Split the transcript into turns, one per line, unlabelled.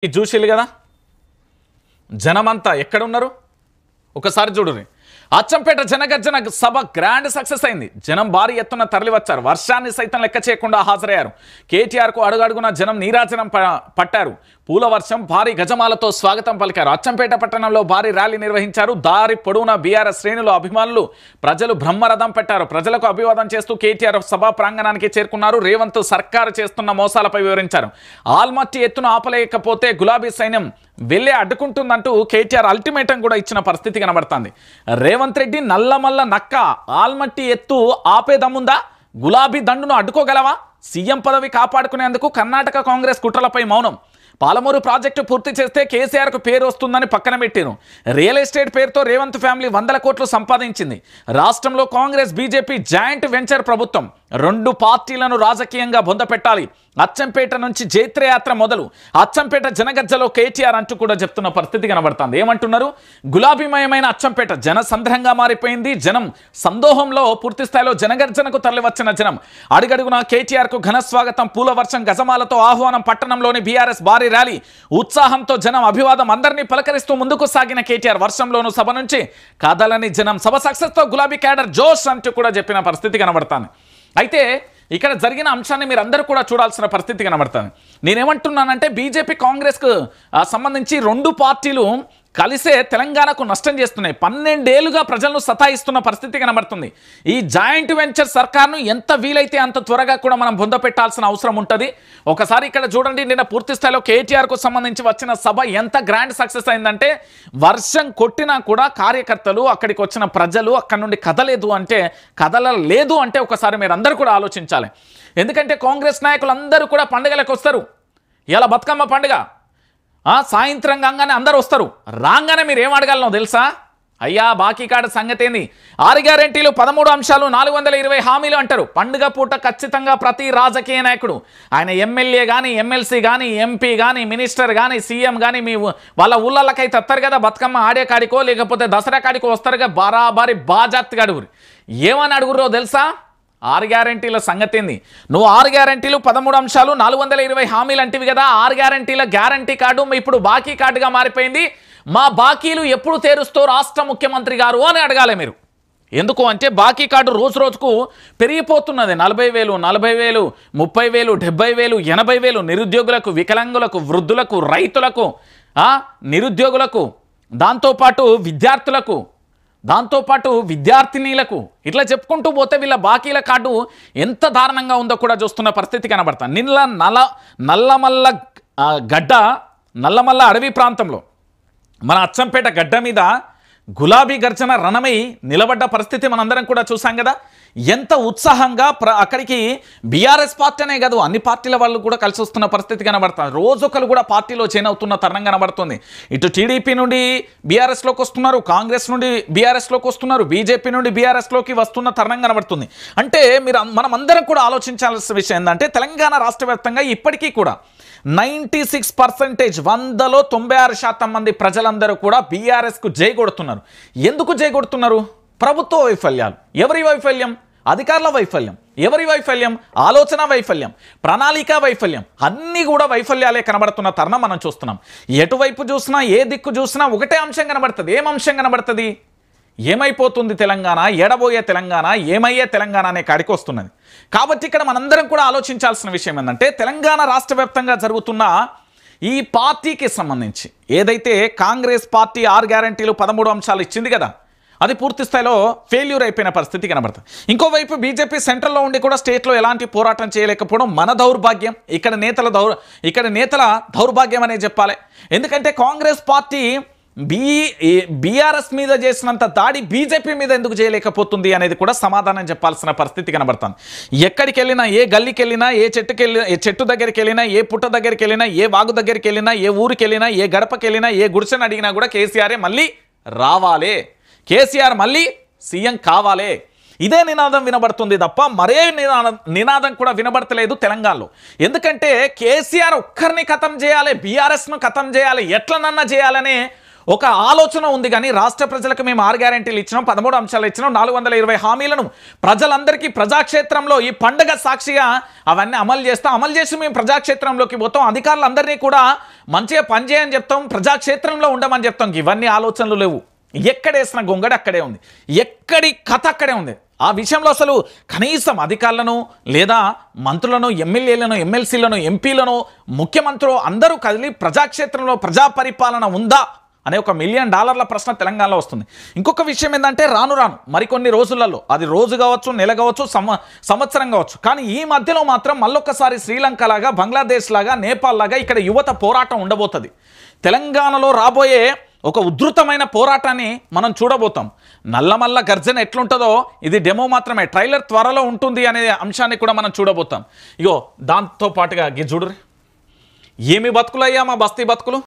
ఇది చూసిల్లు కదా జనమంతా ఎక్కడ ఉన్నారు ఒకసారి చూడురి అచ్చంపేట జనగర్జన సభ గ్రాండ్ సక్సెస్ అయింది. జనం భారీ ఎత్తున తరలి వచ్చారు. వర్షాన్ని సైతం లెక్క చేయకుండా హాజరయ్యారు. కేటీఆర్కు అడుగడుగున జనం నీరాజనం పట్టారు. పూల వర్షం భారీ గజమాలతో స్వాగతం పలికారు. అచ్చంపేట పట్టణంలో భారీ ర్యాలీ నిర్వహించారు. దారి పొడవునా బీఆర్ఎస్ శ్రేణులు అభిమానులు ప్రజలు బ్రహ్మరథం పెట్టారు. ప్రజలకు అభివాదం చేస్తూ కేటీఆర్ సభా ప్రాంగణానికి చేరుకున్నారు. రేవంత్ సర్కారు చేస్తున్న మోసాలపై వివరించారు. ఆల్మట్టి ఎత్తున ఆపలేకపోతే గులాబీ సైన్యం వెళ్ళే అడ్డుకుంటుందంటూ కేటీఆర్ అల్టిమేటం కూడా ఇచ్చిన పరిస్థితి కనబడుతుంది. రేవంత్ రెడ్డి నల్లమల్ల నక్క ఆల్మట్టి ఎత్తు ఆపేదమ్ముందా? గులాబీ దండును అడ్డుకోగలవా? సీఎం పదవి కాపాడుకునేందుకు కర్ణాటక కాంగ్రెస్ కుట్రలపై మౌనం. పాలమూరు ప్రాజెక్టు పూర్తి చేస్తే కేసీఆర్కు పేరు వస్తుందని పక్కన పెట్టారు. రియల్ ఎస్టేట్ పేరుతో రేవంత్ ఫ్యామిలీ 100 కోట్లు సంపాదించింది. రాష్ట్రంలో కాంగ్రెస్ బీజేపీ జాయింట్ వెంచర్ ప్రభుత్వం. 2 పార్టీలను రాజకీయంగా బొందపెట్టాలి. అచ్చంపేట నుంచి జైత్రయాత్ర మొదలు. అచ్చంపేట జనగర్జలో కేటీఆర్ అంటూ కూడా చెప్తున్న పరిస్థితి కనబడుతుంది. ఏమంటున్నారు? గులాబీమయమైన అచ్చంపేట జనసంద్రంగా మారిపోయింది. జనం సందోహంలో పూర్తి స్థాయిలో జనగర్జనకు తరలివచ్చిన జనం అడుగడుగున కేటీఆర్కు ఘన స్వాగతం, పూల వర్షం, గజమాలతో ఆహ్వానం. పట్టణంలోని బీఆర్ఎస్ భారీ ర్యాలీ ఉత్సాహంతో జనం అభివాదం. అందరినీ పలకరిస్తూ ముందుకు సాగిన కేటీఆర్ వర్షంలోను సభ నుంచి కదలని జనం. సభ సక్సెస్ తో గులాబీ క్యాడర్ జోష్ అంటూ కూడా చెప్పిన పరిస్థితి కనబడుతుంది. అయితే ఇక్కడ జరిగిన అంశాన్ని మీరు అందరూ కూడా చూడాల్సిన పరిస్థితి కనబడుతుంది. నేనేమంటున్నానంటే బీజేపీ కాంగ్రెస్కు సంబంధించి 2 పార్టీలు కలిసే తెలంగాణకు నష్టం చేస్తున్నాయి. 12 ఏళ్లుగా ప్రజలను సతాయిస్తున్న పరిస్థితి కనబడుతుంది. ఈ జాయింట్ వెంచర్ సర్కార్ను ఎంత వీలైతే అంత త్వరగా కూడా మనం పొందపెట్టాల్సిన అవసరం ఉంటుంది. ఒకసారి ఇక్కడ చూడండి, నిన్న పూర్తి స్థాయిలో కేటీఆర్కు సంబంధించి వచ్చిన సభ ఎంత గ్రాండ్ సక్సెస్ అయిందంటే వర్షం కొట్టినా కూడా కార్యకర్తలు, అక్కడికి వచ్చిన ప్రజలు అక్కడి నుండి కదలలేదు అంటే ఒకసారి మీరు అందరూ కూడా ఆలోచించాలి. ఎందుకంటే కాంగ్రెస్ నాయకులు అందరూ కూడా పండుగలకు వస్తారు. ఇలా బతుకమ్మ పండుగ సాయంత్రం కాగానే అందరూ వస్తారు. రాగానే మీరు ఏం అడగాలనో తెలుసా? అయ్యా బాకీ కార్డు సంగతి ఏంది? 6 గ్యారెంటీలు, 13 అంశాలు, 420 హామీలు అంటారు. పండుగ పూట ఖచ్చితంగా ప్రతి రాజకీయ నాయకుడు, ఆయన ఎమ్మెల్యే కానీ, ఎమ్మెల్సీ కానీ, ఎంపీ కానీ, మినిస్టర్ కానీ, సీఎం కానీ, మీ వాళ్ళ ఊళ్ళకైతే వస్తారు కదా బతుకమ్మ ఆడే కాడికో లేకపోతే దసరా కాడికో వస్తారు కదా, బరాబరి బాజాత్తుగా అడుగురు. ఏమని అడుగురో తెలుసా? 6 గ్యారెంటీల సంగతి ఏంది? నువ్వు 6 గ్యారెంటీలు, 13 అంశాలు, 420 హామీలు అంటివి కదా. 6 గ్యారెంటీల గ్యారంటీ కార్డు ఇప్పుడు బాకీ కార్డుగా మారిపోయింది. మా బాకీలు ఎప్పుడు తీరుస్తూ రాష్ట్ర ముఖ్యమంత్రి గారు అని అడగాలి మీరు. ఎందుకు అంటే బాకీ కార్డు రోజు రోజుకు పెరిగిపోతున్నది. 40,000, 40,000, 30,000, 70,000, 80,000 నిరుద్యోగులకు, వికలాంగులకు, వృద్ధులకు, రైతులకు, నిరుద్యోగులకు, దాంతోపాటు విద్యార్థులకు, దాంతోపాటు విద్యార్థినీలకు, ఇట్లా చెప్పుకుంటూ పోతే వీళ్ళ బాకీల కార్డు ఎంత దారుణంగా ఉందో కూడా చూస్తున్న పరిస్థితి కనబడతాను. నల్లమల్ల అడవి ప్రాంతంలో మన అచ్చంపేట గడ్డ మీద గులాబీ గర్జన రణమై నిలబడ్డ పరిస్థితి మనందరం కూడా చూసాం కదా. ఎంత ఉత్సాహంగా అక్కడికి బీఆర్ఎస్ పార్టీ అనే కాదు అన్ని పార్టీల వాళ్ళు కూడా కలిసి వస్తున్న పరిస్థితి కనబడుతుంది. రోజొకరు కూడా పార్టీలో చేంజ్ అవుతున్న తరుణం కనబడుతుంది. ఇటు టీడీపీ నుండి బీఆర్ఎస్లోకి వస్తున్నారు, కాంగ్రెస్ నుండి బీఆర్ఎస్లోకి వస్తున్నారు, బీజేపీ నుండి బీఆర్ఎస్లోకి వస్తున్న తరుణం కనబడుతుంది. అంటే మనం అందరం కూడా ఆలోచించాల్సిన విషయం ఏంటంటే తెలంగాణ రాష్ట్ర వ్యాప్తంగా ఇప్పటికీ కూడా 96%, 100లో 96% మంది ప్రజలందరూ కూడా బీఆర్ఎస్కు జై కొడుతున్నారు. ఎందుకు జై కొడుతున్నారు? ప్రభుత్వ వైఫల్యాలు. ఎవరి వైఫల్యం? అధికారుల వైఫల్యం. ఎవరి వైఫల్యం? ఆలోచన వైఫల్యం, ప్రణాళిక వైఫల్యం. అన్నీ కూడా వైఫల్యాలే కనబడుతున్న తరుణం మనం చూస్తున్నాం. ఎటువైపు చూసినా, ఏ దిక్కు చూసినా ఒకటే అంశం కనబడుతుంది. ఏం అంశం కనబడుతుంది? ఏమైపోతుంది తెలంగాణ, ఎడబోయే తెలంగాణ, ఏమయ్యే తెలంగాణ అనే కాడికి వస్తున్నది. కాబట్టి ఇక్కడ మనందరం కూడా ఆలోచించాల్సిన విషయం ఏంటంటే తెలంగాణ రాష్ట్ర వ్యాప్తంగా జరుగుతున్న ఈ పార్టీకి సంబంధించి ఏదైతే కాంగ్రెస్ పార్టీ 6 గ్యారెంటీలు, 13 అంశాలు ఇచ్చింది కదా, అది పూర్తి స్థాయిలో ఫెయిల్యూర్ అయిపోయిన పరిస్థితి కనబడుతుంది. ఇంకోవైపు బీజేపీ సెంట్రల్లో ఉండి కూడా స్టేట్లో ఎలాంటి పోరాటం చేయలేకపోవడం మన దౌర్భాగ్యం. ఇక్కడ నేతల దౌర్భాగ్యం అనే చెప్పాలి. ఎందుకంటే కాంగ్రెస్ పార్టీ బీఆర్ఎస్ మీద చేసినంత దాడి బీజేపీ మీద ఎందుకు చేయలేకపోతుంది అనేది కూడా సమాధానం చెప్పాల్సిన పరిస్థితి కనబడుతుంది. ఎక్కడికి వెళ్ళినా, ఏ గల్లీకి వెళ్ళినా, ఏ చెట్టు దగ్గరికి వెళ్ళినా, ఏ పుట్ట దగ్గరికి వెళ్ళినా, ఏ వాగు దగ్గరికి వెళ్ళినా, ఏ ఊరికి వెళ్ళినా, ఏ గడపకి వెళ్ళినా, ఏ గుడిసెని అడిగినా కూడా కేసీఆరే మళ్ళీ రావాలి, కేసీఆర్ మళ్ళీ సీఎం కావాలి. ఇదే నినాదం వినబడుతుంది తప్ప మరే నినాదం కూడా వినబడతలేదు తెలంగాణలో. ఎందుకంటే కేసీఆర్ ఒక్కరిని ఖతం చేయాలి, బీఆర్ఎస్ను ఖతం చేయాలి, ఎట్లనన్నా చేయాలనే ఒక ఆలోచన ఉంది కానీ రాష్ట్ర ప్రజలకు మేము 6 గ్యారెంటీలు ఇచ్చినాం, 13 అంశాలు ఇచ్చినాం, 420 హామీలను ప్రజలందరికీ ప్రజాక్షేత్రంలో ఈ పండగ సాక్షిగా అవన్నీ అమలు చేసి మేము ప్రజాక్షేత్రంలోకి పోతాం, అధికారులందరినీ కూడా మంచిగా పనిచేయని చెప్తాం, ప్రజాక్షేత్రంలో ఉండమని చెప్తాం. ఇవన్నీ ఆలోచనలు లేవు. ఎక్కడేసిన గొంగడి అక్కడే ఉంది, ఎక్కడి కథ అక్కడే ఉంది. ఆ విషయంలో అసలు కనీసం అధికారులను లేదా మంత్రులను, ఎమ్మెల్యేలను, ఎమ్మెల్సీలను, ఎంపీలను, ముఖ్యమంత్రులు అందరూ కదిలి ప్రజాక్షేత్రంలో ప్రజా పరిపాలన ఉందా అనే ఒక $1 మిలియన్ ప్రశ్న తెలంగాణలో వస్తుంది. ఇంకొక విషయం ఏంటంటే రాను మరికొన్ని రోజులలో, అది రోజు కావచ్చు, నెల కావచ్చు, సంవత్సరం కావచ్చు, కానీ ఈ మధ్యలో మాత్రం మళ్ళొక్కసారి శ్రీలంక లాగా, బంగ్లాదేశ్ లాగా, నేపాల్ లాగా ఇక్కడ యువత పోరాటం ఉండబోతుంది. తెలంగాణలో రాబోయే ఒక ఉధృతమైన పోరాటాన్ని మనం చూడబోతాం. నల్లమల్ల గర్జన ఎట్లుంటుందో ఇది డెమో మాత్రమే, ట్రైలర్ త్వరలో ఉంటుంది అనే అంశాన్ని కూడా మనం చూడబోతాం. ఇగో దాంతో పాటుగా చూడరు, ఏమి బతుకులయ్యా మా బస్తీ బతుకులు.